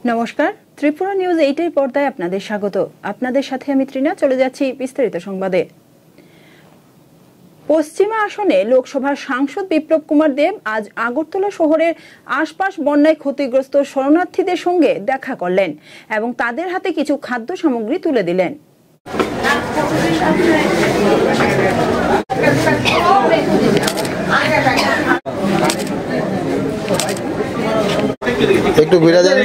নমস্কার, ত্রিপুরা নিউজ 8 এর পর্দায় আপনাদের স্বাগত। আপনাদের সাথে আমি ত্রিনা। চলে যাচ্ছি বিস্তারিত সংবাদে। পশ্চিমা আসনে লোকসভার সাংসদ বিপ্লব কুমার দেব আজ আগরতলা শহরের আশপাশ বন্যায় ক্ষতিগ্রস্ত শরণার্থীদের সঙ্গে দেখা করলেন এবং তাদের হাতে কিছু খাদ্য সামগ্রী তুলে দিলেন। একটু ঘুরে যান।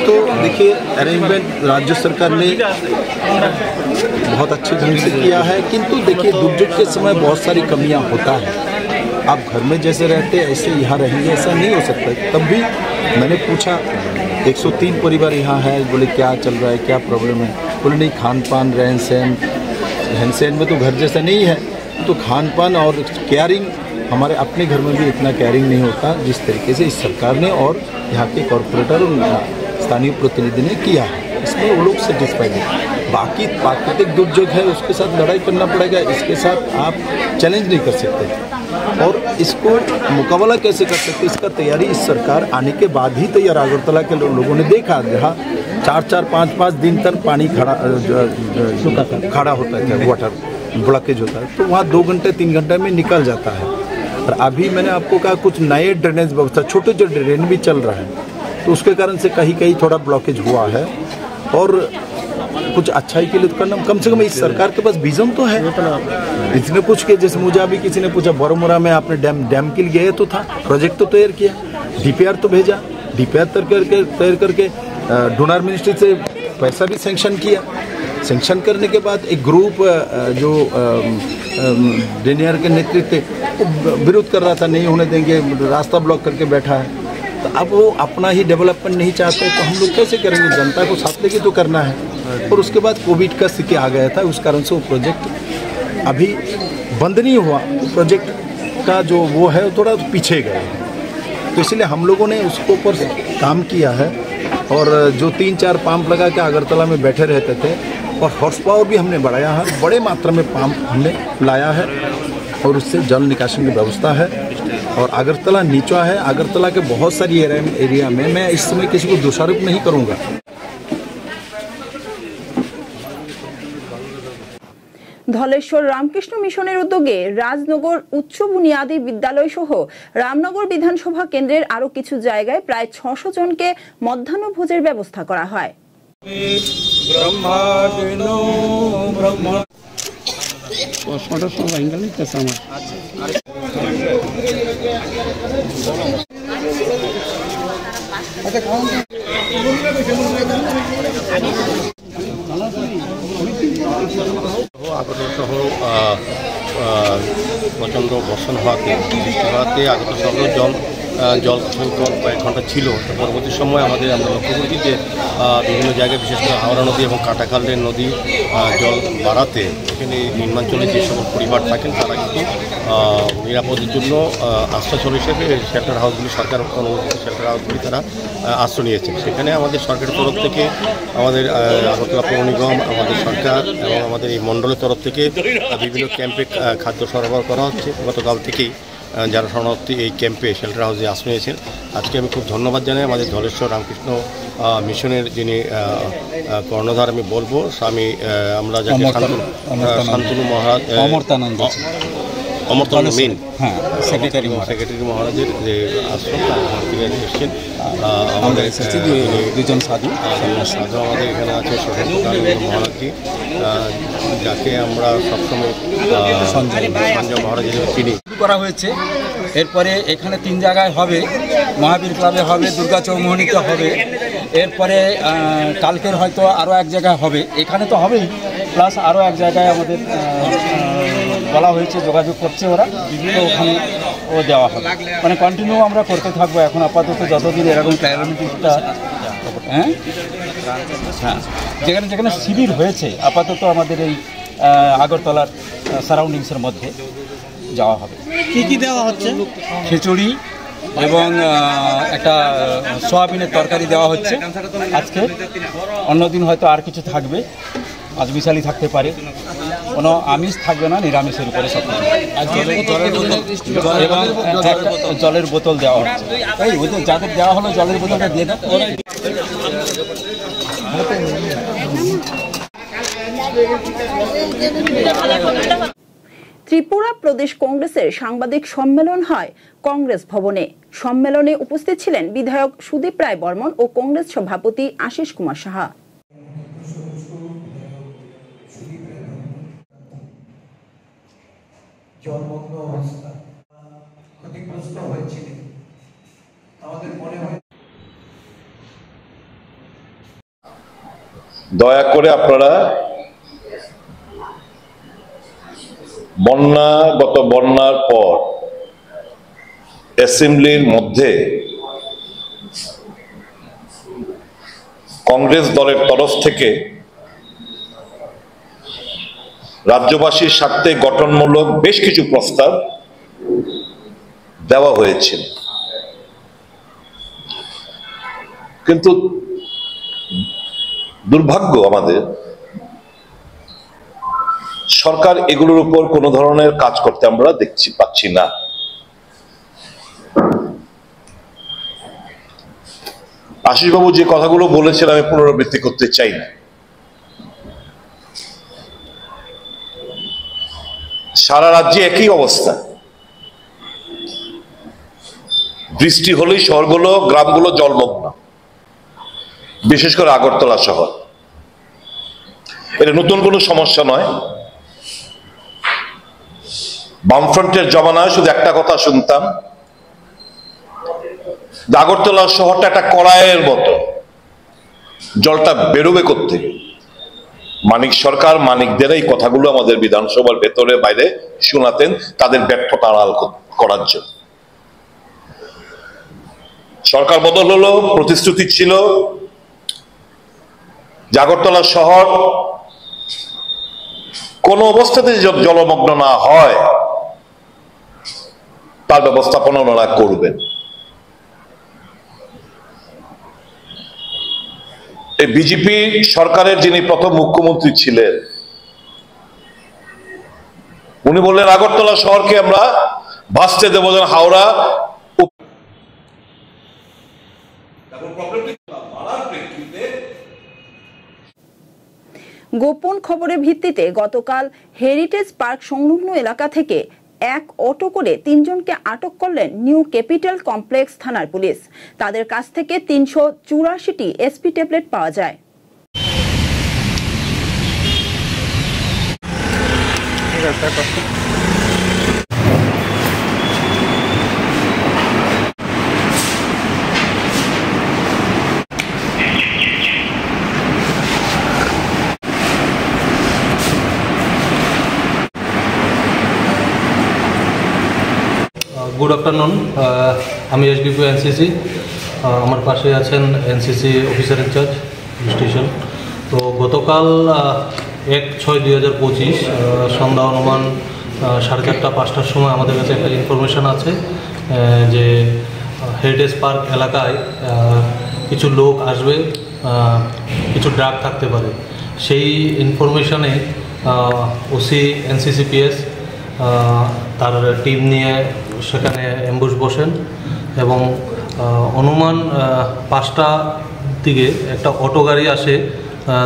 तो देखिए, अरेंजमेंट राज्य सरकार ने बहुत अच्छे ढंग से किया है, किंतु देखिए दुर्যোগ के समय बहुत सारी कमियां होता है। आप घर में जैसे रहते ऐसे यहाँ रहेंगे, ऐसा नहीं हो सकता। तब भी मैंने पूछा, 103 परिवार यहाँ है, बोले क्या चल रहा है, क्या प्रॉब्लम है। बोले नहीं, खान पान रहन सहन में तो घर जैसा नहीं है, तो खान पान और केयरिंग हमारे अपने घर में भी इतना केयरिंग नहीं होता जिस तरीके से इस सरकार ने और यहाँ के कॉरपोरेटर और स्थानीय प्रतिनिधि ने किया है। इसमें वो लोग सेटिस्फाइड हैं। बाकी प्राकृतिक दुर्योग है, उसके साथ लड़ाई करना पड़ेगा, इसके साथ आप चैलेंज नहीं कर सकते और इसको मुकाबला कैसे कर सकते, इसका तैयारी इस सरकार आने के बाद ही तैयार। अगरतला के लोगों ने देखा, जहाँ 4-4, 5-5 दिन तक पानी खड़ा होता है, वाटर ब्लॉकेज होता है, तो वहाँ 2 घंटे 3 घंटे में निकल जाता है। और अभी मैंने आपको कहा कुछ नए ड्रेनेज व्यवस्था, छोटे जो ड्रेन भी चल रहा है, तो उसके कारण से कहीं कहीं थोड़ा ब्लॉकेज हुआ है और कुछ अच्छाई के लिए तो करना। कम से कम इस सरकार के पास विजन तो है। इसने कुछ किया, जैसे मुझे अभी किसी ने पूछा बरोमुरा में आपने डैम के लिए तो था, प्रोजेक्ट तो तैयार किया, डीपीआर तो भेजा, डीपीआर तैयार करके डोनर मिनिस्ट्री से पैसा भी सैंक्शन किया। सैंक्शन करने के बाद एक ग्रुप जो डेनियर के नेतृत्व वो विरोध कर रहा था, नहीं होने देंगे, रास्ता ब्लॉक करके बैठा है। तो अब वो अपना ही डेवलपमेंट नहीं चाहते, तो हम लोग कैसे करेंगे? जनता को साथ लेके तो करना है। और उसके बाद कोविड का स्थिति आ गया था, उस कारण से वो प्रोजेक्ट अभी बंद नहीं हुआ। प्रोजेक्ट का जो वो है थोड़ा पीछे गए, तो इसलिए हम लोगों ने उसके ऊपर काम किया है। और जो 3-4 पंप लगा के अगरतला में बैठे रहते थे, और हॉर्स पावर भी हमने बढ़ाया है, बड़े मात्रा में पंप हमने लाया है और उससे जल निकासी की व्यवस्था है। और अगरतला नीचा है, अगरतला के बहुत सारी एरिया में मैं इस समय किसी को दोषारोप नहीं करूँगा। ধলেশ্বর রামকৃষ্ণ মিশনের উদ্যোগে রাজনগর উচ্চ বুনিয়াদী বিদ্যালয় সহ রামনগর বিধানসভা কেন্দ্রের আরো কিছু জায়গায় প্রায় 600 জনকে মধ্যাহ্নভোজের ব্যবস্থা করা হয়। আগরতলা শহর প্রচণ্ড বর্ষণ হওয়াতে, বৃষ্টি হওয়াতে আগরতলা শহর জল সংকট কয়েক ঘন্টা ছিল। পরবর্তী সময় আমরা লক্ষ্য করেছি যে বিভিন্ন জায়গায়, বিশেষ করে হাওড়া নদী এবং কাটাখালের নদী জল বাড়াতে এখানে নিম্নাঞ্চলে যে সকল পরিবার থাকেন তারা কিন্তু নিরাপদের জন্য আশ্রয়স্থল হিসেবে শেল্টার হাউসগুলি, সরকার অনুমোদিত শেল্টার হাউসগুলি তারা আশ্রয় নিয়েছেন। সেখানে আমাদের সরকারের তরফ থেকে, আমাদের আগরতলা পৌর নিগম, আমাদের সরকার এবং আমাদের এই মণ্ডলের তরফ থেকে বিভিন্ন ক্যাম্পে খাদ্য সরবরাহ করা হচ্ছে। গতকাল থেকেই যারা শরণার্থী এই ক্যাম্পে শেল্টার হাউসে আশ্রয় নিয়েছেন, আজকে আমি খুব ধন্যবাদ জানাই আমাদের ধলেশ্বর রামকৃষ্ণ মিশনের যিনি কর্ণধার আমি বলবো, স্বামী আমরা যাকে শান্তনু মহারাজ, অমর্তানন্দ মেন সেক্রেটারি মহারাজের যে আশ্রম থেকে এসেছেন। আমাদের দুজন সাধু আমাদের এখানে আছে, মহারাজজি, যাকে আমরা সবসময় সঞ্জয় মহারাজের চিনি করা হয়েছে। এরপরে এখানে 3 জায়গায় হবে, মহাবীর ক্লাবে হবে, দুর্গা চৌমুহনীতে হবে, এরপরে কালকের হয়তো আরও এক জায়গায় হবে। এখানে তো হবেই, প্লাস আরও এক জায়গায় আমাদের বলা হয়েছে, যোগাযোগ করছে ওরা, তো ওখানে ও দেওয়া হবে। মানে কন্টিনিউ আমরা করতে থাকবো এখন আপাতত, যতদিন এরকম ক্যালামিটিটা হ্যাঁ যেখানে যেখানে শিবির হয়েছে আপাতত আমাদের এই আগরতলার সারাউন্ডিংসের মধ্যে যাওয়া হবে। কী কী দেওয়া হচ্ছে? খিচুড়ি এবং একটা সোয়াবিনের তরকারি দেওয়া হচ্ছে আজকে। অন্যদিন হয়তো আর কিছু থাকবে, আজমিশালি থাকতে পারে। কোনো আমিষ থাকবে না, নিরামিষের উপরে সব এবং জলের বোতল দেওয়া হচ্ছে। এই ওদের যাদের দেওয়া হলো জলের বোতলটা দিয়ে দাও। ত্রিপুরা প্রদেশ কংগ্রেসের সাংবাদিক সম্মেলন হয় কংগ্রেস ভবনে। সম্মেলনে উপস্থিত ছিলেন বিধায়ক সুদীপ রায় বর্মন ও কংগ্রেস সভাপতি আশিস কুমার সাহা। জলমগ্ন অবস্থা ক্ষতিগ্রস্ত হয়েছিলেন। আমাদের মনে হয় দয়া করে আপনারা বন্যার পর অ্যাসেম্বলির মধ্যে কংগ্রেস দলের তরফ থেকে রাজ্যবাসীর স্বার্থে গঠনমূলক বেশ কিছু প্রস্তাব দেওয়া হয়েছিল, কিন্তু দুর্ভাগ্য আমাদের সরকার এগুলোর উপর কোনো ধরনের কাজ করতে আমরা পাচ্ছি না। আশিসবাবু যে কথাগুলো বলেছেন আমি পুনরাবৃত্তি করতে চাই না। সারা রাজ্যে একই অবস্থা, বৃষ্টি হলেই শহরগুলো গ্রামগুলো জলমগ্ন, বিশেষ করে আগরতলা শহর। এটা নতুন কোনো সমস্যা নয়। বামফ্রন্টের জমানায় শুধু একটা কথা শুনতাম, আগরতলা শহরটা একটা কড়াইয়ের মতো, জলটা বেরোবে কোত্থেকে। মানিক সরকার মানিকদের এই কথাগুলো আমাদের বিধানসভার ভেতরে বাইরে শোনাতেন তাদের ব্যর্থতা আড়াল করার জন্য। সরকার বদল হলো, প্রতিশ্রুতি ছিল আগরতলা শহর কোন অবস্থাতে জলমগ্ন না হয় তার ব্যবস্থাপনা ওনারা করবেন। এই বিজেপি সরকারের যিনি প্রথম মুখ্যমন্ত্রী ছিলেন উনি বললেন আগরতলা শহরকে আমরা ভাসতে দেবো যেন হাওড়া। গোপন খবরের ভিত্তিতে গতকাল হেরিটেজ পার্ক সংলগ্ন এলাকা থেকে এক অটো করে 3 জনকে আটক করলেন নিউ ক্যাপিটাল কমপ্লেক্স থানার পুলিশ। তাদের কাছ থেকে 384টি এসপি ট্যাবলেট পাওয়া যায়। গুড আফটারনুন, আমি এসডিপি এনসিসি, আমার পাশে আছেন এনসিসি অফিসার ইনচার্জ স্টেশন। তো গতকাল 1/6/2025 সন্ধ্যা অনুমান 4:30-5টার সময় আমাদের কাছে একটা ইনফরমেশান আছে যে হেরিটেজ পার্ক এলাকায় কিছু লোক আসবে, কিছু ড্রাগ থাকতে পারে। সেই ইনফরমেশানে ওসি এনসিসিপিএস তার টিম নিয়ে সেখানে অ্যাম্বুশ বসেন এবং অনুমান 5টা দিকে একটা অটো গাড়ি আসে।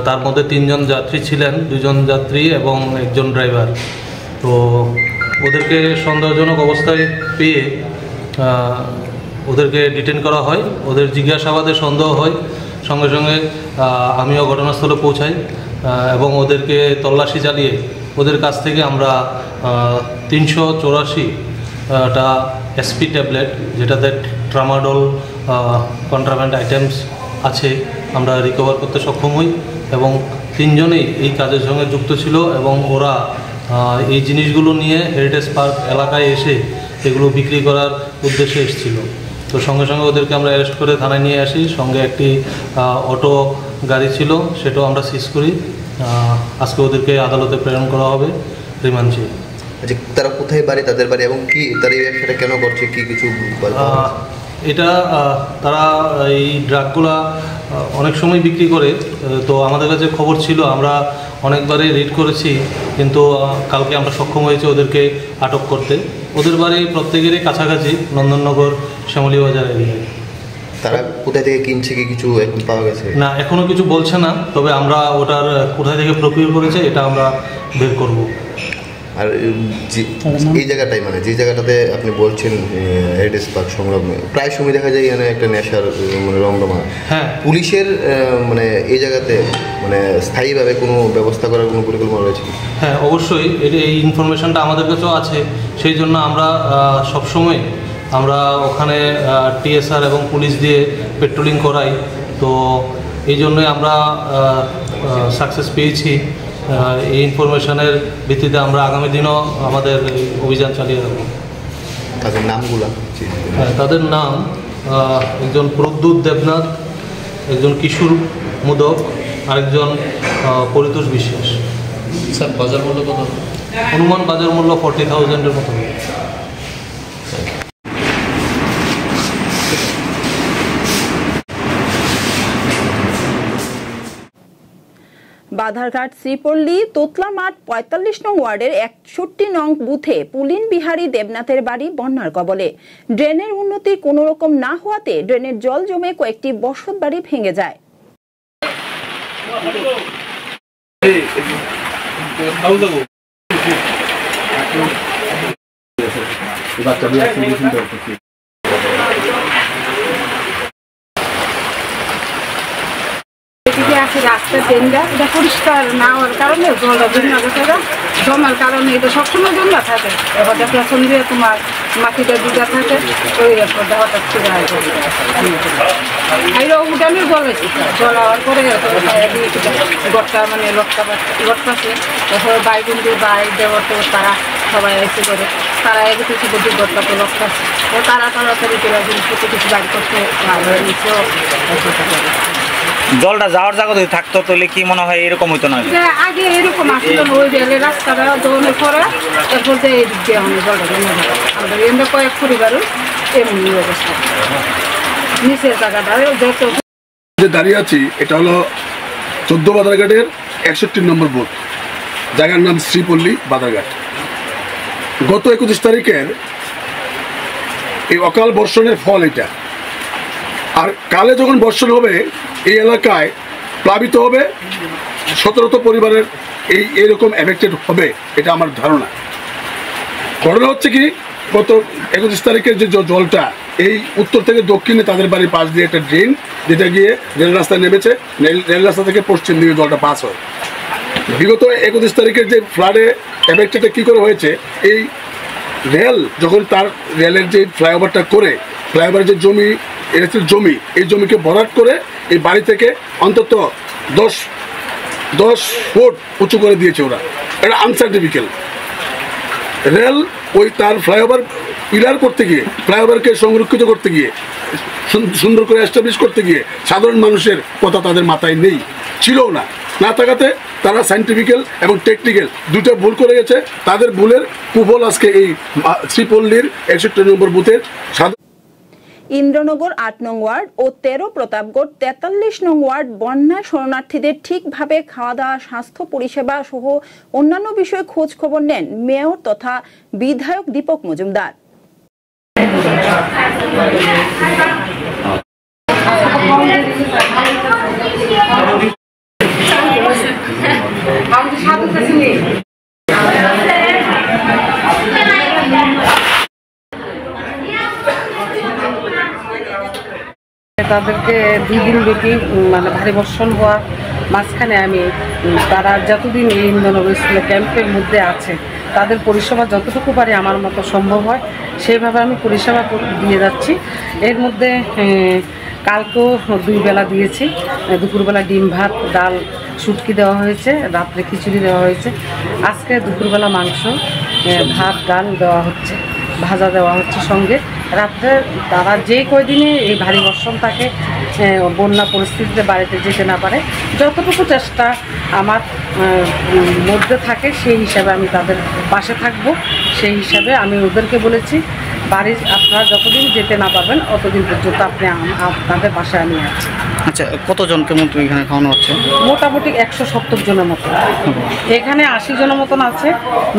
তার মধ্যে 3 জন যাত্রী ছিলেন, 2 জন যাত্রী এবং 1 জন ড্রাইভার। তো ওদেরকে সন্দেহজনক অবস্থায় পেয়ে ওদেরকে ডিটেন করা হয়। ওদের জিজ্ঞাসাবাদে সন্দেহ হয়, সঙ্গে সঙ্গে আমিও ঘটনাস্থলে পৌঁছাই এবং ওদেরকে তল্লাশি চালিয়ে ওদের কাছ থেকে আমরা 384টা এসপি ট্যাবলেট, যেটাতে ট্রামাডল কন্ট্রাব্যান্ড আইটেমস আছে, আমরা রিকভার করতে সক্ষম হই এবং 3 জনেই এই কাজের সঙ্গে যুক্ত ছিল এবং ওরা এই জিনিসগুলো নিয়ে হেরিটেজ পার্ক এলাকায় এসে এগুলো বিক্রি করার উদ্দেশ্যে এসেছিল। তো সঙ্গে সঙ্গে ওদেরকে আমরা অ্যারেস্ট করে থানায় নিয়ে আসি। সঙ্গে একটি অটো গাড়ি ছিল, সেটাও আমরা সিজ করি। আজকে ওদেরকে আদালতে প্রেরণ করা হবে রিমান্ড চেয়ে। আচ্ছা, তারা কোথায় বাড়ি, তাদের বাড়ি এবং কি তারা এই ব্যবসাটা কেন করছে, কি কিছু এটা তারা এই ড্রাগগুলা অনেক সময় বিক্রি করে। তো আমাদের কাছে খবর ছিল, আমরা অনেকবারই রিড করেছি, কিন্তু কালকে আমরা সক্ষম হয়েছি ওদেরকে আটক করতে। ওদের বাড়ি প্রত্যেকেরই কাছাকাছি নন্দননগর শ্যামলী বাজার এরিয়ায়। তারা কোথা থেকে কিনছে কি কিছু এখন পাওয়া গেছে? না, এখনও কিছু বলছে না, তবে আমরা ওটার কোথায় থেকে প্রকিউর করেছে এটা আমরা বের করব। আর এই জায়গাটাই মানে যে জায়গাটাতে আপনি বলছেন হেরিটেজ পার্ক সংলগ্ন, প্রায় সময় দেখা যায় এখানে একটা নেশার মানে রমরমা। হ্যাঁ, পুলিশের মানে এই জায়গাতে মানে স্থায়ীভাবে কোনো ব্যবস্থা করার কোনো পরিকল্পনা রয়েছে? হ্যাঁ, অবশ্যই এই ইনফরমেশনটা আমাদের কাছেও আছে। সেই জন্য আমরা সবসময় আমরা ওখানে টিএসআর এবং পুলিশ দিয়ে পেট্রোলিং করাই। তো এই জন্যই আমরা সাকসেস পেয়েছি। এই ইনফরমেশনের ভিত্তিতে আমরা আগামী দিনও আমাদের অভিযান চালিয়ে যাব। তাদের নামগুলো? হ্যাঁ, তাদের নাম একজন প্রদ্যুৎ দেবনাথ, একজন কিশোর মোদক, আরেকজন পরিতোষ বিশ্বাস। স্যার, বাজার মূল্য কত? অনুমান বাজার মূল্য 40,000-এর মতো। বাধারঘাট শ্রীপল্লী তোতলা মাঠ ৪৫ নং ওয়ার্ডের ৬১ নং বুথে পুলিন বিহারী দেবনাথের বাড়ি বন্যার কবলে। ড্রেনের উন্নতি কোনো রকম না হওয়াতে ড্রেনের জল জমে কয়েকটি বসত বাড়ি ভেঙে যায়। রাস্তার ড্রেনটা এটা পরিষ্কার না হওয়ার কারণে জলটা জমার কারণে এটা সবসময় জমা থাকে। এবার পেছন দিয়ে তোমার মাটিটা দুটা থাকে, ওই হঠাৎ করে উঠানের জল হয়েছে। জল হওয়ার পরে গড়টা মানে লটকাছে, তারপরে বাইগুন দিয়ে বাইক দেওয়ার তো তারা সবাই এসে করে তারা এগিয়ে কিছু বুদ্ধি গড়টা তো লটকাছে। তারা তাড়াতাড়ি করে জিনিসপত্র কিছু বাড়ি করতে নিচেও। জলটা যাওয়ার জায়গা যদি থাকতো তাহলে কি মনে হয় এরকম হইতো না? আগে এরকম আসলে ওই রেলের রাস্তাটা দৌড়ে পরে তারপর যে এই দিক দিয়ে আমাদের জলটা জমে যাবে। আমাদের এমনি কয়েক পরিবারও এমনি অবস্থা। নিচের জায়গাটা যে দাঁড়িয়ে আছি এটা হলো 14 বাধারঘাটের 61 নম্বর বুথ, জায়গার নাম শ্রীপল্লী বাধারঘাট। গত 21 তারিখের এই অকাল বর্ষণের ফল এটা। আর কালে যখন বর্ষণ হবে এই এলাকায় প্লাবিত হবে, 17 পরিবারের এইরকম এফেক্টেড হবে, এটা আমার ধারণা। ঘটনা হচ্ছে কি, গত 21 তারিখের যে জলটা এই উত্তর থেকে দক্ষিণে তাদের বাড়ির পাশ দিয়ে একটা ড্রেন, যেটা গিয়ে রেল রাস্তায় নেমেছে, রেল রাস্তা থেকে পশ্চিম দিকে জলটা পাস হয়। বিগত 21 তারিখের যে ফ্লাডে এফেক্টেডটা কী করে হয়েছে, এই রেল যখন তার রেলের যে ফ্লাইওভারটা করে, ফ্লাইওভারের যে জমি এই জমিকে ভরাট করে এই বাড়ি থেকে অন্তত 10 ফুট উঁচু করে দিয়েছে ওরা। এটা আনসার্টিফিক্যাল। রেল ওই তার ফ্লাইওভার পিলার করতে গিয়ে, ফ্লাইওভারকে সংরক্ষিত করতে গিয়ে, সুন্দর করে এস্টাবলিশ করতে গিয়ে সাধারণ মানুষের কথা তাদের মাথায় নেই, ছিলও না থাকাতে তারা সায়েন্টিফিক্যাল এবং টেকনিক্যাল দুটো ভুল করে গেছে। তাদের ভুলের কুফল আজকে এই শ্রীপল্লীর 61 নম্বর বুথের ইন্দ্রনগর ৮ নং ওয়ার্ড ও 13 প্রতাপগড় 43 নং ওয়ার্ড বন্যায় শরণার্থীদের ঠিকভাবে খাওয়া দাওয়া, স্বাস্থ্য পরিষেবা সহ অন্যান্য বিষয়ে খোঁজ খবর নেন মেয়র তথা বিধায়ক দীপক মজুমদার। তাদেরকে 2 দিন ব্যাপী মানে ভারী বর্ষণ হওয়ার মাঝখানে আমি তারা যতদিন এই ইন্দ্রনগর স্কুলে ক্যাম্পের মধ্যে আছে তাদের পরিষেবা যতটুকু পারি আমার মতো সম্ভব হয় সেইভাবে আমি পরিষেবা দিয়ে যাচ্ছি। এর মধ্যে কালকেও 2 বেলা দিয়েছি। দুপুরবেলা ডিম ভাত, ডাল, শুটকি দেওয়া হয়েছে, রাত্রে খিচুড়ি দেওয়া হয়েছে। আজকে দুপুরবেলা মাংস, ভাত, ডাল দেওয়া হচ্ছে, ভাজা দেওয়া হচ্ছে সঙ্গে। রাত্রে তারা যে কয়দিনে এই ভারী বর্ষণ থাকে, বন্যা পরিস্থিতিতে বাড়িতে যেতে না পারে, যতটুকু চেষ্টা আমার মধ্যে থাকে সেই হিসাবে আমি তাদের পাশে থাকব। সেই হিসাবে আমি ওদেরকে বলেছি বাড়ির আপনারা যতদিন যেতে না পারবেন অতদিন পর্যন্ত আপনি আপনাদের বাসায় আমি আছি। আচ্ছা, কতজনকে মতো এখানে খাওয়ানো হচ্ছে? মোটামুটি 170 জনের মতো। এখানে 80 জনের মতন আছে।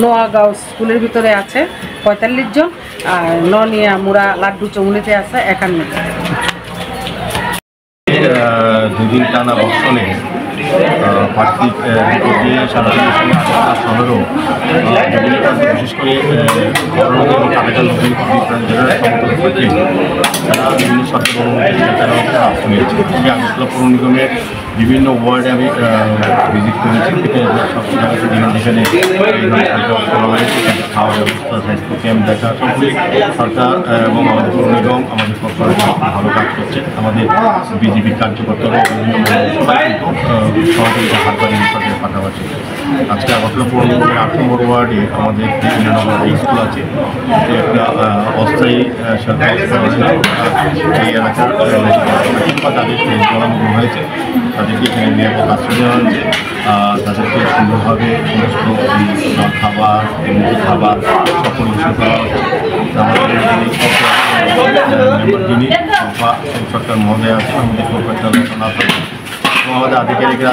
নোয়াগাঁও স্কুলের ভিতরে আছে 45 জন, আর ননিয়া মুড়া লাড্ডু চৌমুনিতে আছে 51 জন। দুদিন টানা বর্ষণে প্রাকৃতিক দিয়ে সাধারণ শহরেও বিশেষ করে কাটাকাল নদীর সমতল থেকে তারা বিভিন্ন সরকার আশ্রয় নিয়েছে। আগরতলা পৌর নিগমের বিভিন্ন ওয়ার্ডে আমি ভিজিট করেছি, সব জায়গাতে যেখানে খাওয়া ব্যবস্থা, স্বাস্থ্য ক্যাম্প দেখা, সবগুলি সরকার এবং আমাদের পৌর নিগম আমাদের সরকার ভালো কাজ করছে। আমাদের বিজেপির কার্যকর্তারাও বিভিন্ন সহযোগিতা হাত বাড়িয়ে সরকারের পাশাপাশি আজকে আগরতলা পৌর নিগমের 8 নম্বর ওয়ার্ডে আমাদের হাই স্কুল আছে, একটা অস্থায়ী সরকারি এই এলাকার তাদের জলামগ্ন হয়েছে, তাদেরকে এখানে নিরাপদ আশ্রয় দেওয়া হয়েছে। তাদেরকে সুন্দরভাবে সমস্ত খাবার খাবার সব পরিবেশন করা হচ্ছে। আমাদের যিনি সরকার মহোদয় আছে, আমাদের কর্পোরেট আলোচনা আছে এবং আমাদের আধিকারিকরা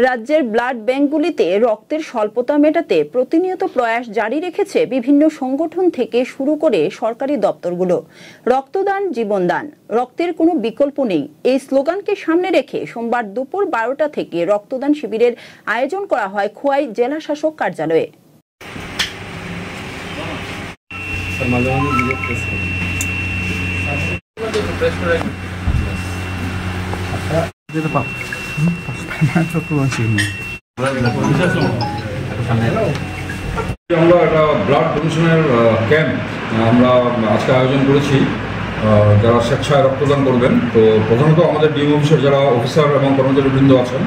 রাজ্যের ব্লাড ব্যাংকগুলিতে রক্তের স্বল্পতা মেটাতে প্রতিনিয়ত প্রয়াস জারি রেখেছে বিভিন্ন সংগঠন থেকে শুরু করে সরকারি দপ্তরগুলো। রক্তদান জীবনদান, রক্তের কোনো বিকল্প নেই, এই স্লোগানকে সামনে রেখে সোমবার দুপুর 12টা থেকে রক্তদান শিবিরের আয়োজন করা হয় খোয়াই জেলা শাসক কার্যালয়ে। আমরা একটা ব্লাড ডোনেশনের ক্যাম্প আমরা আজকে আয়োজন করেছি, যারা স্বেচ্ছায় রক্তদান করবেন। তো প্রধানত আমাদের ডিএম অফিসের যারা অফিসার এবং কর্মচারীবৃন্দ আছেন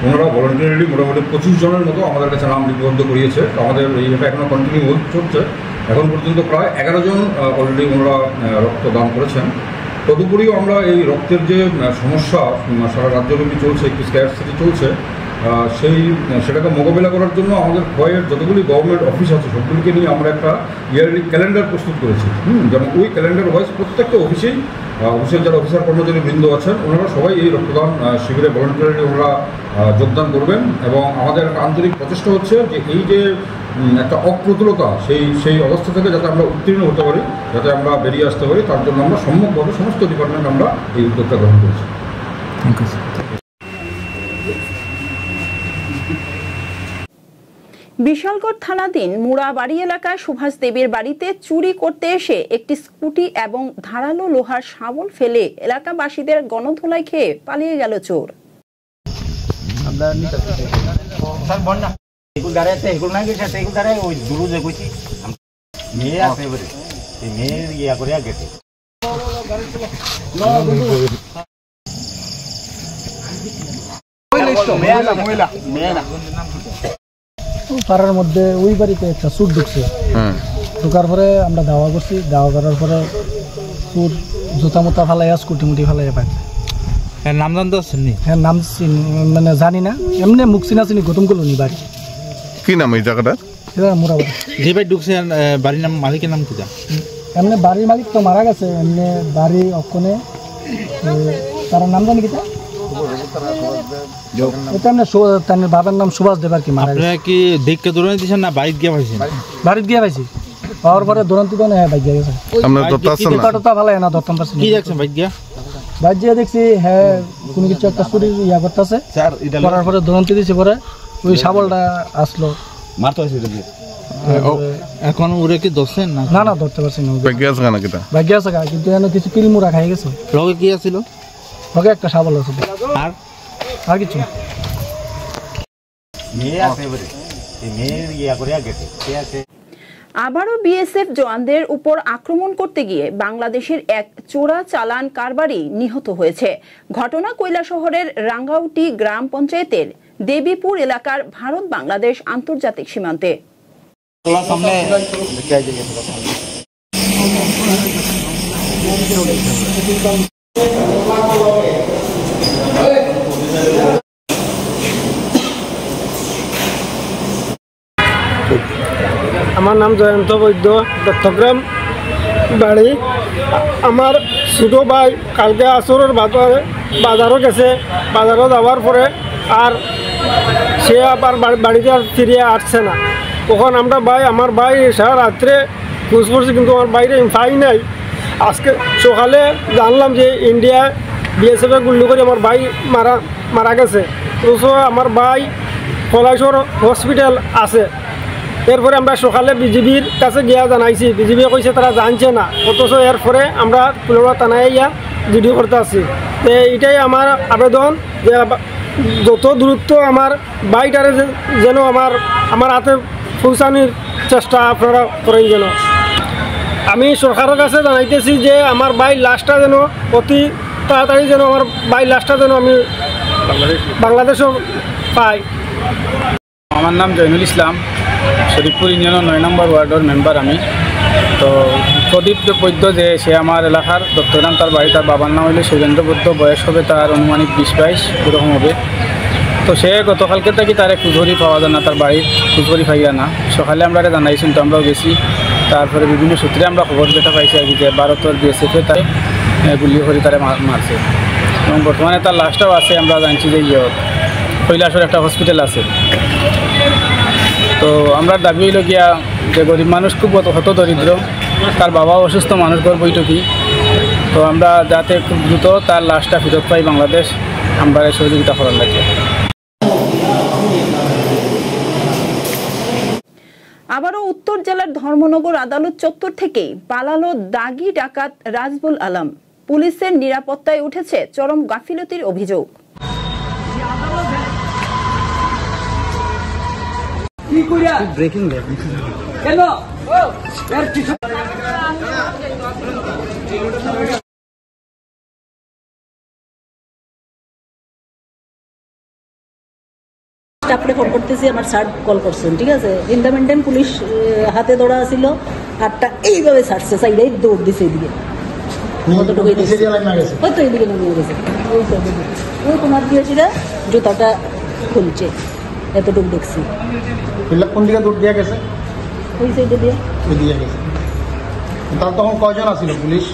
ওনারা ভলান্টিয়ারলি মোটামুটি 25 জনের মতো আমাদের কাছে নাম লিপিবদ্ধ করিয়েছে। আমাদের এটা এখনও কন্টিনিউ চলছে। এখন পর্যন্ত প্রায় 11 জন অলরেডি ওনারা রক্তদান করেছেন। তদুপরিও আমরা এই রক্তের যে সমস্যা সারা রাজ্যব্যাপী চলছে, একটি স্ক্যারসিটি চলছে, সেটাকে মোকাবিলা করার জন্য আমাদের খোয়াইয়ের যতগুলি গভর্নমেন্ট অফিস আছে সবগুলিকে নিয়ে আমরা একটা ইয়ারলি ক্যালেন্ডার প্রস্তুত করেছি। যেমন ওই ক্যালেন্ডার ওয়াইজ প্রত্যেকটা অফিসের যারা অফিসার কর্মচারী বৃন্দ আছেন ওনারা সবাই এই রক্তদান শিবিরে ভলান্টিয়ারলি ওনারা যোগদান করবেন। এবং আমাদের একটা আন্তরিক প্রচেষ্টা হচ্ছে যে এই যে একটা অপ্রতুলতা সেই অবস্থা থেকে যাতে আমরা উত্তীর্ণ হতে পারি, যাতে আমরা বেরিয়ে আসতে পারি, তার জন্য আমরা সম্মুখভাবে সমস্ত ডিপার্টমেন্ট আমরা এই উদ্যোগটা গ্রহণ করেছি। Thank you. বিশালগড় থানাধীন মুড়াবাড়ি এলাকায় সুভাষ দেবের বাড়িতে চুরি করতে এসে একটি স্কুটি এবং ধারালো লোহার শাবল ফেলে এলাকাবাসীদের গণধোলাই খেয়ে পালিয়ে গেল চোর। পাড়ার মধ্যে ওই বাড়িতে একটা চোর ঢুকছে, ঢোকার পরে আমরা দাওয়া করছি, দাওয়া করার পরে চোর জুতা মোতা ফালাইয়া স্কুটি মুটি ফালাইয়া পাইছে। নাম জানতে পারছেন? হ্যাঁ, নাম মানে জানি না, এমনি মুখ চিনা চিনি গৌতম কলোনি বাড়ি। কি নাম এই জায়গাটা? এটা মুড়াবাড়ি। যে বাড়ি ঢুকছে বাড়ির নাম, মালিকের নাম কি? এমনি বাড়ির মালিক তো মারা গেছে, এমনি বাড়ি অক্ষণে তার নাম জানি কিটা, এটা এমনি বাবার নাম সুভাষ দেব আর কি মারা গেছে। কি দেখে দৌড়ানি দিয়েছেন না বাড়িতে গিয়ে পাইছেন? বাড়িতে গিয়ে পাইছি, পাওয়ার পরে দৌড়ান্তি তো হ্যাঁ বাইক গিয়ে গেছে। না ধরতাম পারছি। কি দেখছেন বাইক গিয়া? বাইক গিয়ে দেখছি হ্যাঁ কোনো কিছু একটা চুরি ইয়া করতেছে, করার পরে দৌড়ান্তি দিয়েছে, পরে ওই শাবলটা আসলো মারতে হয়েছে। এখন ওরে কি ধরছেন না? না ধরতে পারছি না। বাইক গিয়ে আছে না কিটা? বাইক গিয়ে আছে কিন্তু এনে কিছু কিলমুড়া খাই গেছে। লগে কি আছিল? লগে একটা শাবল আছে। আর কিছু আবারও বিএসএফ জওয়ানদের উপর আক্রমণ করতে গিয়ে বাংলাদেশের এক চোরা চালান কারবারি নিহত হয়েছে। ঘটনা কৈলাসহরের রাঙ্গাউটি গ্রাম পঞ্চায়েতের দেবীপুর এলাকার ভারত বাংলাদেশ আন্তর্জাতিক সীমান্তে। আমার নাম জয়ন্ত বৈদ্য, দত্তগ্রাম বাড়ি। আমার ছোটো ভাই কালকে আসরের বাজারও গেছে, বাজারও যাওয়ার পরে আর সে আবার বাড়িতে আর ফিরিয়ে আসছে না। তখন আমার ভাই সারা রাত্রে খোঁজ করছে, কিন্তু আমার বাইরে পাই নাই। আজকে সকালে জানলাম যে ইন্ডিয়া বিএসএফে গুলি করে আমার ভাই মারা গেছে। অথচ আমার ভাই পলাশর হসপিটাল আছে। এরপরে আমরা সকালে বিজিবির কাছে গিয়া জানাইছি, বিজিবি কইছে তারা জানছে না। অথচ এরপরে আমরা পুলওয়া থানায় ইয়া জিডি করতে আসছি। তো এটাই আমার আবেদন যে যত দ্রুত আমার বাইকটারে যেন আমার হাতে পৌঁছানোর চেষ্টা আপনারা করেন। যেন আমি সরকারের কাছে জানাইতেছি যে আমার বাইক লাশটা যেন অতি তাড়াতাড়ি যেন আমার বাইক লাশটা যেন আমি বাংলাদেশও পাই। আমার নাম জয়নুল ইসলাম, শরীফপুর ইউনিয়নের 9 নম্বর ওয়ার্ডের মেম্বার আমি। তো প্রদীপ বৈদ্য যে সে আমার এলাকার দত্তগ্রাম, তার বাড়ি, তার বাবার নাম হইলে শৈলেন্দ্র বৈদ্য, বয়স হবে তার অনুমানিক 20-22 এরকম হবে। তো সে গতকালকে থেকে তার খুঁজরি পাওয়া যায় না, তার বাড়ির খুঁজরি পাইয়া না। সকালে আমরা জানাইছেন, তো আমরাও গেছি। তারপরে বিভিন্ন সূত্রে আমরা খবর যেটা পাইছি আর কি, যে ভারতের বিএসএফে তার গুলি করে তারা মারছে এবং বর্তমানে তার লাশটাও আছে। আমরা জানছি যে কৈলাসের একটা হসপিটাল আছে। তো আমরা দাবি হইল গিয়া যে গরিব মানুষ খুব হত দরিদ্র, তার বাবাও অসুস্থ মানুষ, ঘর বৈঠকি। তো আমরা যাতে খুব দ্রুত তার লাশটা ফেরত পাই বাংলাদেশ, আমরা সহযোগিতা করার লাগে। আবারও উত্তর জেলার ধর্মনগর আদালত চত্বর থেকে পালালো দাগি ডাকাত রাজবুল আলম। পুলিশের নিরাপত্তায় উঠেছে চরম গাফিলতির অভিযোগ। ব্রেকিং স্টাফে ফোন করতেছি, আমার স্যার কল করছেন, ঠিক আছে। ইন দ্য মেনটেন পুলিশ হাতে দৌড়া ছিল, হাতটা এইভাবে ছাড়ছে, সাইডেই দৌড় দিছে এদিকে, হয়তো এদিকে নামিয়ে গেছে। ওই তোমার কি হয়েছিল, জুতাটা খুলছে, এতটুকু দেখছি। কোন দিকে দৌড় দিয়ে গেছে? ওই সাইডে দিয়ে গেছে। তার তখন কয়জন আছিল পুলিশ?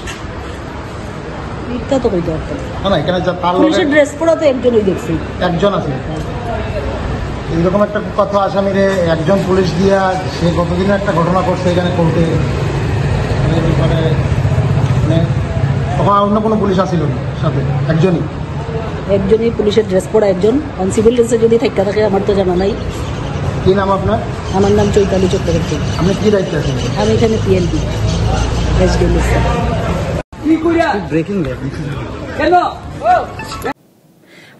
এটা তো কইতে পারতাম না, এখানে পুলিশের ড্রেস পরা তো একজনই দেখছি, একজন আছে। এইরকম একটা কথা, আসামিরে একজন পুলিশ দিয়া সে গতদিনের একটা ঘটনা করছে এখানে কোর্টে, তখন অন্য কোনো পুলিশ আসিল সাথে? একজনই পুলিশের ড্রেস পরা একজন। অন সিভিল ড্রেসে যদি থাকা থাকে আমার তো জানা নাই। কি নাম আপনার? আমার নাম চৈতালি চক্রবর্তী। আপনি কি দায়িত্বে আছেন? আমি এখানে পিএনপি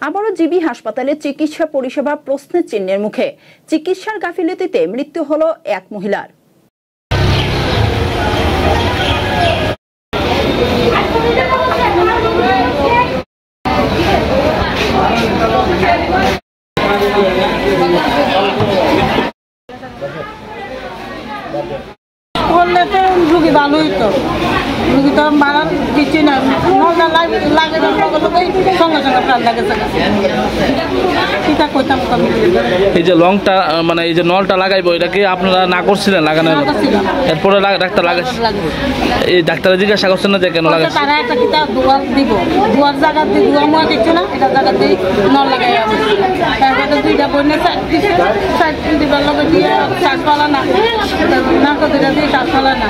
আবারও জিবি হাসপাতালে চিকিৎসা পরিষেবা প্রশ্নের চিহ্নের মুখে। চিকিৎসার গাফিলতিতে মৃত্যু হলো এক মহিলার। করলে তো রুগী ভালো হইতো, রুগী তো মারার দিচ্ছি না, নলটা লাগে সঙ্গে সঙ্গে প্রাণ লাগেছে। কিটা কইতাম এই যে লংটা মানে এই যে নলটা লাগাইবো, এটা কি আপনারা না করছিলেন লাগানো? এরপরে ডাক্তার লাগাইছে, এই ডাক্তারে জিজ্ঞাসা করছেন না যে কেন লাগাইছে? তারা একটা কিটা দুয়ার দিব, দুয়ার জায়গা দিয়ে দুয়ার মোয়া দিচ্ছে না, এটা জায়গা দিয়ে নল লাগাই আছে। তারপরে দুইটা বন্যা সাইড দিবার লগে দিয়ে শ্বাস পালা না, নাকে দুইটা দিয়ে শ্বাস পালা না,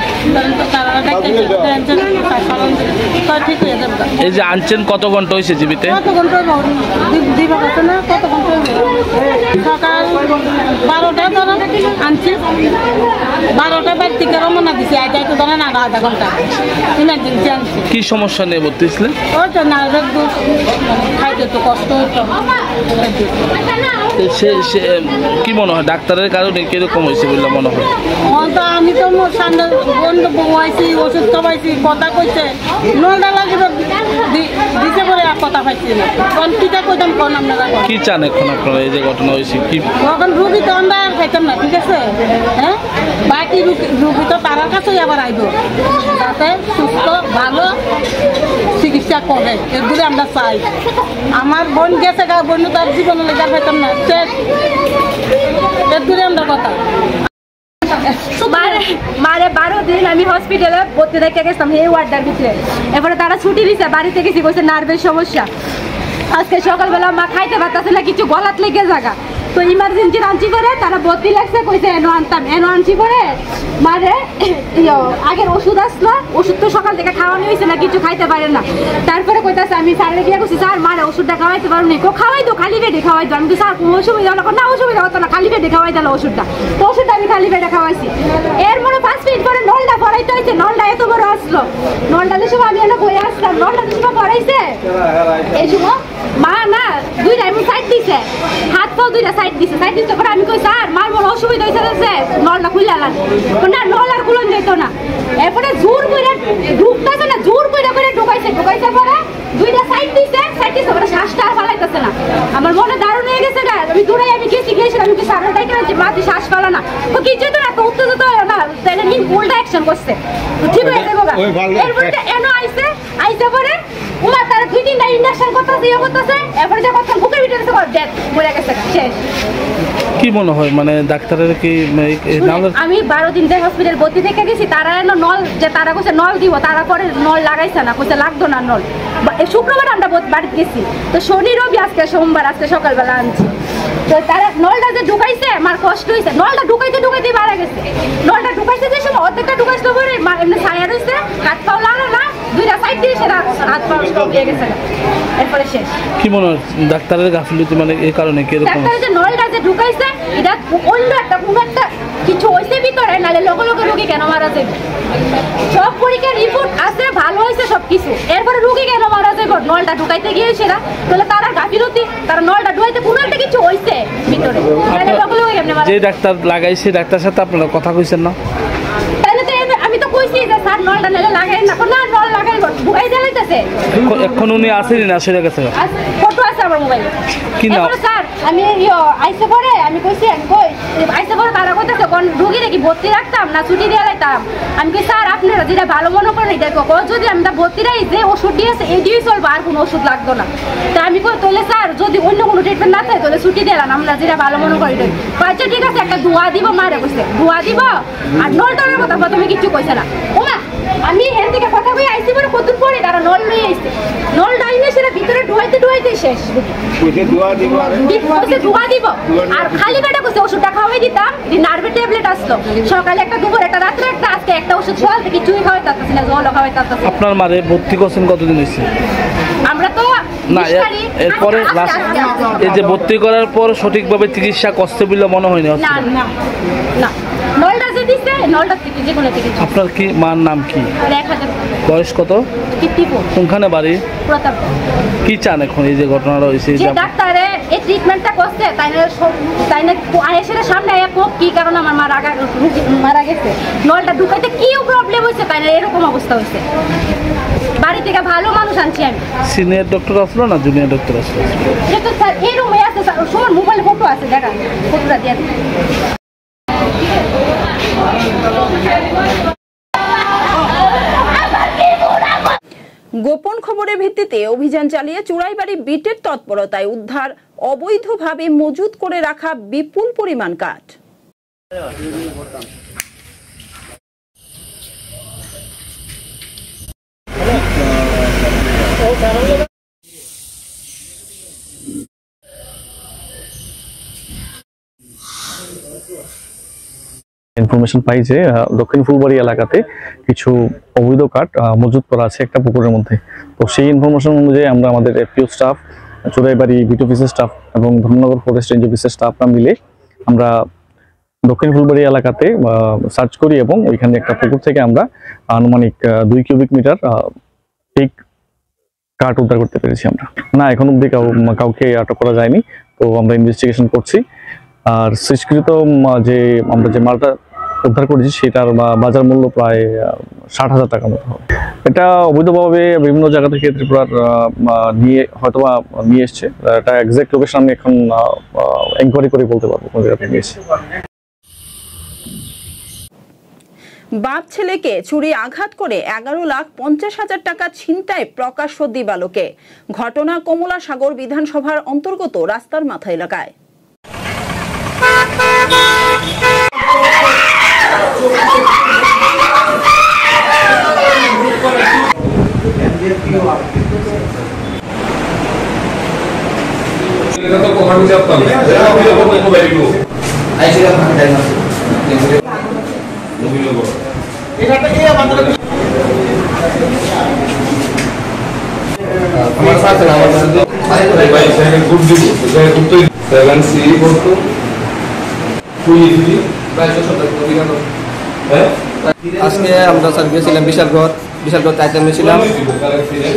তারা টেনশন শ্বাস পালন ঠিক হয়ে যাবে। এই যে আনছেন কত ঘন্টা হয়েছে জীবিতে? কত ঘন্টা দিবা কথা না, কত ঘন্টা সকাল 12টা ধরেন আনছি, 12টা বাড়ি থেকে রমনা দিছি, আইতে আইতে ধরেন আধা ঘন্টা ইমার্জেন্সি আনছি। কি সমস্যা নিয়ে ভর্তি ছিলেন? ওই তো নার্ভের দুধ খাইতে তো কষ্ট হতো। কি মনে হয় ডাক্তারের কারণে কিরকম হয়েছে বললে মনে হয়? আমি তো সামনে বন্ধু বউয়াইছি, ওষুধ খাওয়াইছি, কথা কইছে, নলটা লাগিয়ে দিতে পরে আর কথা পাইছি না। কোন কিটা কইতাম কোন আপনারা কি চান এখন আপনারা? এই যে ঘটনা হয়েছে কি এখন রুগী তো আমরা আর খাইতাম না, ঠিক আছে। হ্যাঁ, বাকি রুগী তো তার কাছেই আবার আইব, যাতে সুস্থ ভালো চিকিৎসা করে, এগুলো আমরা চাই। আমার বোন গেছে গা, বোন তার জীবনে লেগে খাইতাম না, শেষ, এগুলো আমরা কথা। মারে 12 দিন আমি হসপিটালে ভর্তি রেখে গেছিলাম এই ওয়ার্ডের ভিতরে। এরপরে তারা ছুটি দিছে, বাড়িতে গেছি, কইছে নার্ভের সমস্যা। আজকে সকালবেলা মা খাইতে পারতেছে না, কিছু গলাত লেগে জায়গা, তো ইমার্জেন্সি আনছি করে তারা ভর্তি লাগছে, কইছে এনো আনতাম, এনো আনছি করে মারে আগের ওষুধ আসলো, ওষুধ তো সকাল থেকে খাওয়ানো হয়েছে না, কিছু খাইতে পারে না। তারপরে কইতাছে আমি স্যারের গিয়ে করছি, স্যার মারে ওষুধটা খাওয়াইতে পারো নি, খাওয়াই দো, খালি পেটে খাওয়াই দো। আমি তো স্যার কোনো অসুবিধা হলো না, অসুবিধা হতো না, খালি পেটে খাওয়াই দিল ওষুধটা। তো ওষুধটা আমি খালি পেটে খাওয়াইছি। এর মনে 5 মিনিট পরে নলটা পড়াইতে হয়েছে, নলটা এত বড় আসলো, নলটার সময় আমি এনে বই আসলাম, নলটার সময় পড়াইছে এই সময় মা না দুইটা এমন সাইড দিছে, হাত পাও দুইটা সাইড দিছে, সাইড দিতে পরে আমি কই স্যার মার মনে অসুবিধা হয়েছে, নলটা খুলে আলান না, নল আর খুলন যেত না। এরপরে জোর করে ঢুকতেছে না, জোর করে ঢুকাইছে, ঢুকাইছে পরে দুইটা সাইড দিছে, পরে শ্বাসটা আর ফালাইতেছে না। আমার মনে দারুণ হয়ে গেছে, আমি দূরে আমি গেছি, আমি কি সারা ডাইকে মা তুই শ্বাস ফালা না, তো কিছু তো না, তো উত্তেজিত হয় না, তাই উল্টা অ্যাকশন করছে, ঠিক হয়ে যাবো। এরপরে এনো আইসে পরে উমা তার 2-3টা ইনজেকশন করতেছে, ইয়ে করতেছে, এরপরে যে কথা বুকের ভিতরে ডেথ মরে গেছে, শেষ। কি মনে হয় মানে ডাক্তারের কি আমি 12 দিন যে হসপিটাল ভর্তি থেকে গেছি, তারা এনো নল যে তারা কইছে নল দিব, তারা পরে নল লাগাইছে না, কইছে লাগতো না নল। শুক্রবার আমরা বাড়িতে গেছি, তো শনি রবি আজকে সোমবার, আজকে সকালবেলা আনছি, তো তারা নলটা যে ঢুকাইছে আমার কষ্ট হয়েছে, নলটা ঢুকাইতে মারা গেছে। নলটা ঢুকাইছে যে সময় অর্ধেকটা ঢুকাইছিল পরে এমনি ছায়া রয়েছে, হাত পাও লাগলো না, দুইটা সাইড দিয়ে সেটা হাত পাও সব দিয়ে গেছে, এরপরে শেষ। কি মনে হয় ডাক্তারের গাফিলতি মানে এই কারণে কি এরকম? ডাক্তার যে নলটা যে ঢুকাইছে এটা অন্য একটা কোনো একটা কিছু হইছে ভিতরে, নালে লগে লগে রোগী কেন মারা যাবে? সব পরীক্ষার রিপোর্ট আছে, ভালো হয়েছে সবকিছু, এরপরে রোগী কেন মারা যাবে? নলটা ঢুকাইতে গিয়ে সেটা তাহলে তারা গাফিলতি, তারা নলটা ঢুকাইতে কোনো একটা কিছু হইছে ভিতরে, নালে লগে লগে কেমনে মারা? যে ডাক্তার লাগাইছে ডাক্তার সাথে আপনারা কথা কইছেন না? তাহলে তো আমি তো কইছি যে স্যার নলটা নালে লাগাই না, না নল লাগাই ঢুকাই দিলাইতেছে। এখন উনি আসেনি না, সেটা গেছে ফটো আছে আমার মোবাইলে। কি না স্যার আমি আইসে পরে আমি কইছি, আমি কই আইসে পরে তারা কইতেছে কোন রোগী নাকি ভর্তি রাখতাম না ছুটি দিয়ে লাইতাম। আমি কই স্যার আপনারা যেটা ভালো মনে করেন এটা কো, যদি আমরা ভর্তি রাই যে ওষুধ দিয়েছে এডিই চলবে, আর কোনো ওষুধ লাগতো না। তা আমি কই তাহলে স্যার যদি অন্য কোনো ট্রিটমেন্ট না থাকে তাহলে ছুটি দিলাম, আমরা যেটা ভালো মনে করি। আচ্ছা ঠিক আছে, একটা দোয়া দিব, মারে কইছে দোয়া দিব, আর নলটার কথা প্রথমে কিছু কইছে না। ওমা আমি এখান থেকে কথা কই আইসি পরে কতক্ষণ পরে তারা নল লই আইছে, নল ডাইনে সেটা ভিতরে ঢুকাইতে শেষ, দোয়া দিব আর খালি পেটে কইছে ওষুধটা খাওয়াই দিতাম, নার্ভের ট্যাবলেট আসলো, সকালে একটা, দুপুর একটা, রাত্রে একটা, আজকে একটা ওষুধ সকাল কিছুই খাওয়াই তারতাছি না, জল খাওয়াই তারতাছি। আপনার মারে ভর্তি করছেন কতদিন হয়েছে? আমরা তো না এরপরে এই যে ভর্তি করার পর সঠিকভাবে চিকিৎসা করতে বলে মনে হয়নি? না না না, নলটা যে দিছে নলটা থেকে যে কোনো থেকে। আপনার কি মার নাম কি? বয়স কত? 54। কোনখানে বাড়ি? প্রতাপ। কি চান এখন এই যে ঘটনাটা হয়েছে? যে ডাক্তারে এই ট্রিটমেন্টটা করছে তাই না আয়েশের সামনে কোক কি কারণে আমার মারা গেছে, নলটা ঢুকাইতে কি প্রবলেম হয়েছে, তাই না এরকম অবস্থা হয়েছে। বাড়ি থেকে ভালো মানুষ আনছি আমি। সিনিয়র ডক্টর আসলো না জুনিয়র ডক্টর আসলো? এটা স্যার এই রুমে আছে স্যার, সবার মোবাইলে ফটো আছে, দেখা ফটোটা দিয়ে দিন। গোপন খবরের ভিত্তিতে অভিযান চালিয়ে চুড়াইবাড়ি বিটের তৎপরতায় উদ্ধার অবৈধভাবে মজুত করে রাখা বিপুল পরিমাণ কাঠ। ইনফরমেশন পাই যে দক্ষিণ ফুলবাড়ি এলাকাতে কিছু অবৈধ কাঠ মজুত করা আছে একটা পুকুরের মধ্যে। তো সেই ইনফরমেশন অনুযায়ী আমরা আমাদের এফপিও স্টাফ, চুড়াইবাড়ি বিট অফিসের স্টাফ এবং ধর্মনগর ফরেস্ট রেঞ্জ অফিসের স্টাফরা মিলে আমরা দক্ষিণ ফুলবাড়ি এলাকাতে সার্চ করি এবং ওইখানে একটা পুকুর থেকে আমরা আনুমানিক 2 কিউবিক মিটার ঠিক কাঠ উদ্ধার করতে পেরেছি আমরা। না, এখন অব্দি কাউকে আটক করা যায়নি, তো আমরা ইনভেস্টিগেশন করছি। আর শেষকৃত যে আমরা যে মালটা উদ্ধার করেছি সেটার বাজার মূল্য প্রায় 60,000 টাকার মতো হবে। এটা অবৈধভাবে বিভিন্ন জায়গা থেকে ত্রিপুরার হয়তোবা নিয়ে এসছে, এটা এক্সাক্ট লোকেশন আমি এখন এনকোয়ারি করে বলতে পারবো কোন জায়গা থেকে নিয়ে এসছে। বাপ ছেলেকে ছুরি আঘাত করে 11,50,000 টাকা ছিনতাই প্রকাশ্য দিবালোকে। ঘটনা কমলা সাগর বিধানসভার অন্তর্গত রাস্তার মাথা এলাকায়। আজকে আমরা স্যার গেছিলাম বিশালগড় চাইতে গেছিলাম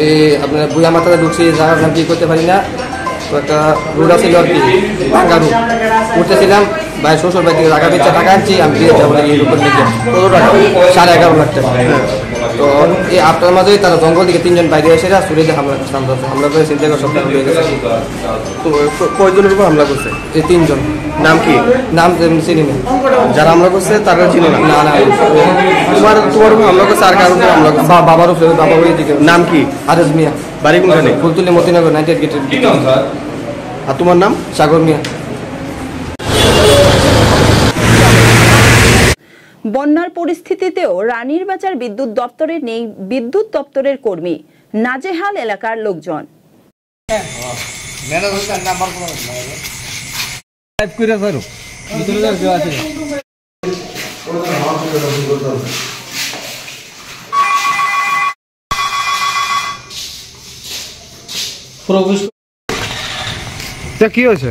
এই আপনার বুয়া মাথাতে ঢুকছি জায়গা কি করতে পারি না, তো একটা রোড আছিল আর কি ভাঙ্গা রোড উঠতেছিলাম, ভাই শ্বশুর বাড়ি থেকে টাকা দিচ্ছে, টাকা আনছি আমি দিয়ে যাবো এই রোডের দিকে, কত টাকা 11.5 লাখ টাকা। তো এই আপনার মাঝেই তারা জঙ্গল থেকে 3 জন বাইরে এসে সুরেজে হামলা করে চিন্তা করে সব হয়ে গেছে। তো কয়জনের উপর হামলা করছে? এই 3 জন। নাম কি? নাম চিনি না, যারা হামলা করছে তারা চিনি না। না তোমার উপর হামলা করছে আর কারণ হামলা করছে বাবার উপরে, বাবা ওই দিকে। নাম কি? আরেজ মিয়া। বাড়ি কোনখানে? ফুলতুলি মতিনগর 98 গেটের। আর তোমার নাম? সাগর মিয়া। বন্যার পরিস্থিতিতেও রানীর বাজার বিদ্যুৎ দপ্তরে নেই বিদ্যুৎ দপ্তরের কর্মী, নাজেহাল এলাকার লোকজন। কি হয়েছে?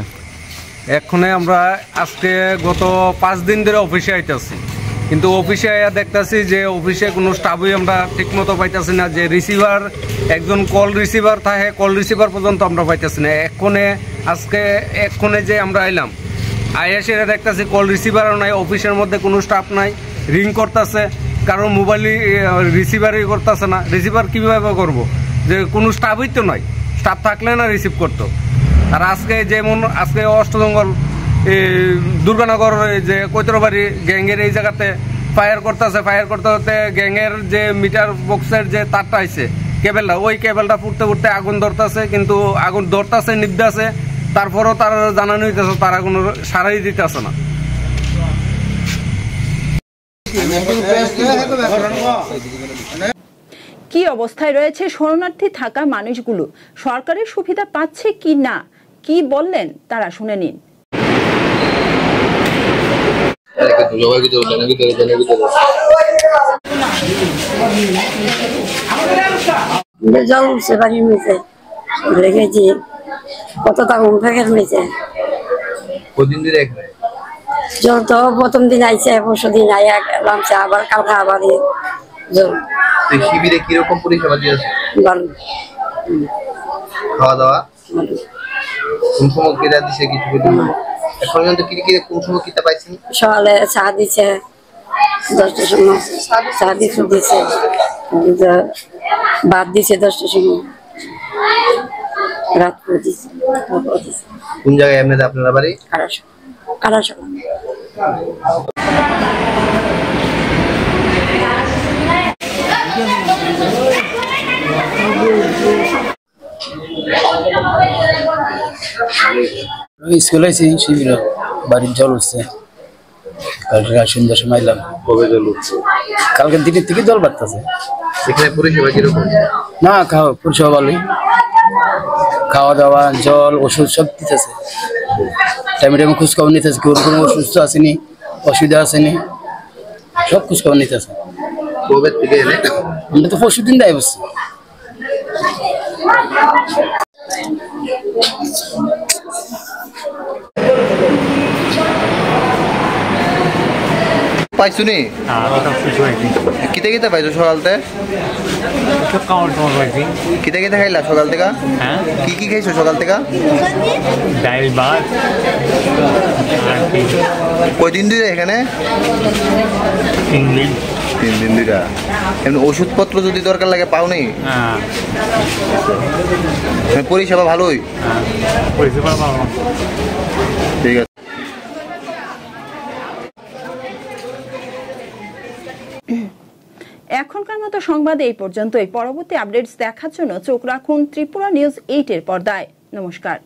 এক্ষণে আমরা আজকে গত 5 দিন ধরে অফিসে আইতেছি, কিন্তু অফিসে আইয়া দেখতেছি যে অফিসে কোনো স্টাফই আমরা ঠিক মতো পাইতেছি না, যে রিসিভার একজন কল রিসিভার থাকে, কল রিসিভার পর্যন্ত আমরা পাইতেছি না। এক্ষণে যে আমরা আইলাম, আইয়া সেটা দেখতেছি কল রিসিভারও নাই, অফিসের মধ্যে কোনো স্টাফ নাই, রিং করতেছে, কারোর মোবাইলই রিসিভারই করতেছে না। রিসিভার কীভাবে করবো, যে কোনো স্টাফই তো নয়, স্টাফ থাকলে না রিসিভ করতো। আর আজকে যেমন আজকে অষ্টজঙ্গল দুর্গানগর যে কৈতরবাড়ি গ্যাংয়ের এই জায়গাতে ফায়ার করতে গ্যাংয়ের যে মিটার বক্সের যে তারটা আছে কেবেলটা, ওই কেবেলটা ফুটতে আগুন ধরতেছে, কিন্তু আগুন ধরতেছে নিভতেছে, তারপরও তারা জানানো হইতেছে, তারা কোনো সারাই দিতেছে না। কি অবস্থায় রয়েছে শরণার্থী থাকা মানুষগুলো, সরকারের সুবিধা পাচ্ছে কি না, কি বললেন তারা শুনে নিন। জল উঠছে বাড়ির নিচে, লেগেছি কতটা ফেকের নিচে। কদিন ধরে জল তো প্রথম দিন আইছে, পরশু দিন আইয়া নামছে, আবার কালকে আবার জল। শিবিরে কিরকম পরিষেবা দিয়েছে? ভালো। খাওয়া দাওয়া কোন সময় কেটে দিছে? কিছু এখন পর্যন্ত কোন সময় কিতা পাইছেন? সকালে চা দিছে, 10টার সময় চা দিছে, ভাত দিছে 10টার সময়, রাত করে দিছে। কোন জায়গায় এমনি আপনারা বাড়ি? কারাসা। স্কুলে শিবির বাড়ির জল উঠছে, কালকে সন্ধ্যার সময় এলাম। কবে জল উঠছে? কালকে দিনের থেকে জল বাড়তেছে। এখানে পরিষেবা কিরকম? না পরিষেবা ভালোই, খাওয়া দাওয়া জল ওষুধ সব দিতেছে, টাইমে টাইমে খোঁজখবর নিতেছে, কেউ কোনো অসুস্থ আসেনি, অসুবিধা আসেনি, সব খোঁজখবর নিতেছে। কবে থেকে এলে? আমরা তো পরশু দিন দেয় বসছি। পাইছুনি? কিতে কিতে পাইছো সকালতে? কিতে কিতে খাইলা সকাল থেকে? কি কি খাইছো সকাল থেকে? ডাল ভাত। কয়দিন ধরে এখানে? 3 দিন। 3 দিন ধরে। এমনি ওষুধপত্র যদি দরকার লাগে পাও নি? পরিষেবা ভালোই? পরিষেবা ভালো। ঠিক আছে। এখনকার মতো সংবাদ এই পর্যন্তই। পরবর্তী আপডেটস দেখার জন্য চোখ রাখুন ত্রিপুরা নিউজ 8 এর পর্দায়। নমস্কার।